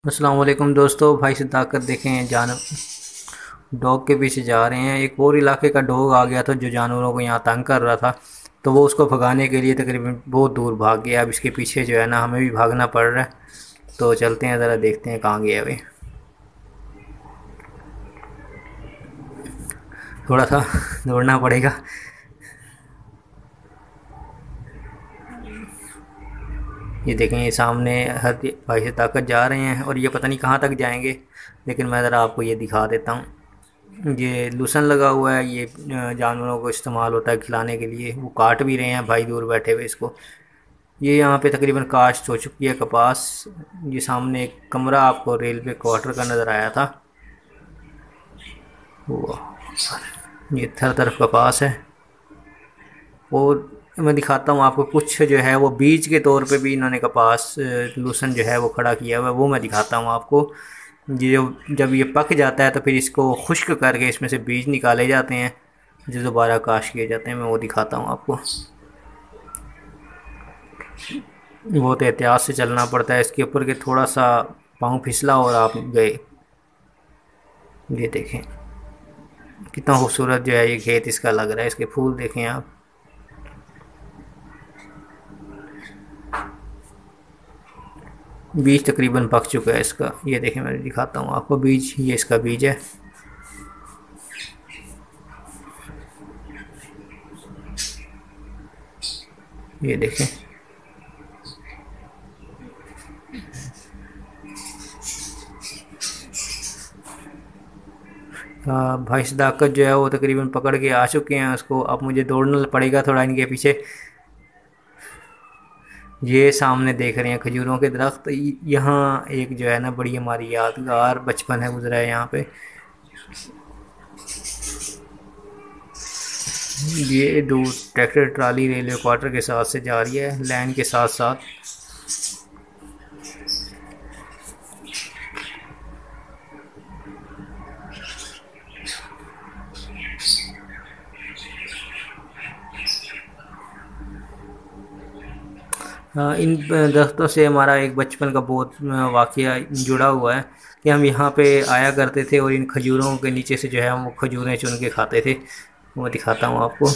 अस्सलाम वालेकुम दोस्तों। भाई से ताकत देखें, जान डॉग के पीछे जा रहे हैं। एक और इलाके का डॉग आ गया था जो जानवरों को यहाँ तंग कर रहा था, तो वो उसको भगाने के लिए तकरीबन बहुत दूर भाग गया। अब इसके पीछे जो है ना, हमें भी भागना पड़ रहा है। तो चलते हैं, ज़रा देखते हैं कहाँ गया वे। थोड़ा सा दौड़ना पड़ेगा। ये देखें, ये सामने हर भाई से ताकत जा रहे हैं और ये पता नहीं कहाँ तक जाएंगे, लेकिन मैं ज़रा आपको ये दिखा देता हूँ। ये लूसन लगा हुआ है, ये जानवरों को इस्तेमाल होता है खिलाने के लिए। वो काट भी रहे हैं भाई दूर बैठे हुए इसको। ये यहाँ पे तकरीबन काश्त हो चुकी है कपास। ये सामने एक कमरा आपको रेलवे क्वार्टर का नज़र आया था वो। ये हर तरफ कपास है। और मैं दिखाता हूँ आपको कुछ जो है वो बीज के तौर पे भी इन्होंने कपास लूसन जो है वो खड़ा किया हुआ है, वो मैं दिखाता हूँ आपको। ये जब ये पक जाता है तो फिर इसको खुश्क करके इसमें से बीज निकाले जाते हैं जो दोबारा काश किए जाते हैं। मैं वो दिखाता हूँ आपको। बहुत एहतियात से चलना पड़ता है इसके ऊपर के थोड़ा सा पाँव फिसला और आप गए। ये देखें कितना खूबसूरत जो है ये खेत इसका लग रहा है। इसके फूल देखें आप। बीज तकरीबन पक चुका है इसका। ये देखें, मैं दिखाता हूँ आपको बीज। ये इसका बीज है। ये देखें। भाई सदाकत जो है वो तकरीबन पकड़ के आ चुके हैं उसको। अब मुझे दौड़ना पड़ेगा थोड़ा इनके पीछे। ये सामने देख रहे हैं खजूरों के दरख्त। यहाँ एक जो है ना बड़ी हमारी यादगार बचपन है गुजरा है यहाँ पे। ये दूर ट्रैक्टर ट्राली रेलवे क्वार्टर के साथ से जा रही है लाइन के साथ साथ। इन दरख्तों से हमारा एक बचपन का बहुत वाक़या जुड़ा हुआ है कि हम यहाँ पे आया करते थे और इन खजूरों के नीचे से जो है हम वो खजूरें चुन के खाते थे। वो दिखाता हूँ आपको।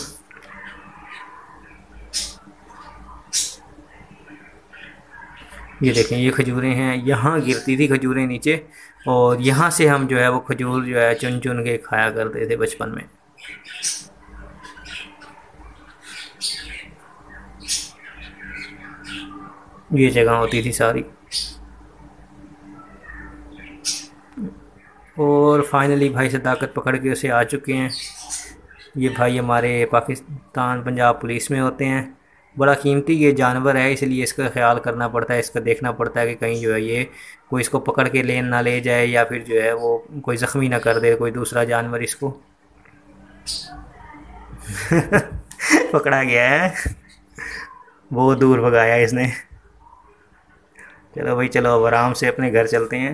ये देखें, ये खजूरें हैं। यहाँ गिरती थी खजूरें नीचे, और यहाँ से हम जो है वो खजूर जो है चुन चुन के खाया करते थे बचपन में। ये जगह होती थी सारी। और फाइनली भाई सदाकत पकड़ के उसे आ चुके हैं। ये भाई हमारे पाकिस्तान पंजाब पुलिस में होते हैं। बड़ा कीमती ये जानवर है, इसलिए इसका ख्याल करना पड़ता है, इसका देखना पड़ता है कि कहीं जो है ये कोई इसको पकड़ के ले ना ले जाए, या फिर जो है वो कोई ज़ख्मी ना कर दे कोई दूसरा जानवर इसको। पकड़ा गया है। बहुत दूर भगाया इसने। चलो भाई, चलो अब आराम से अपने घर चलते हैं।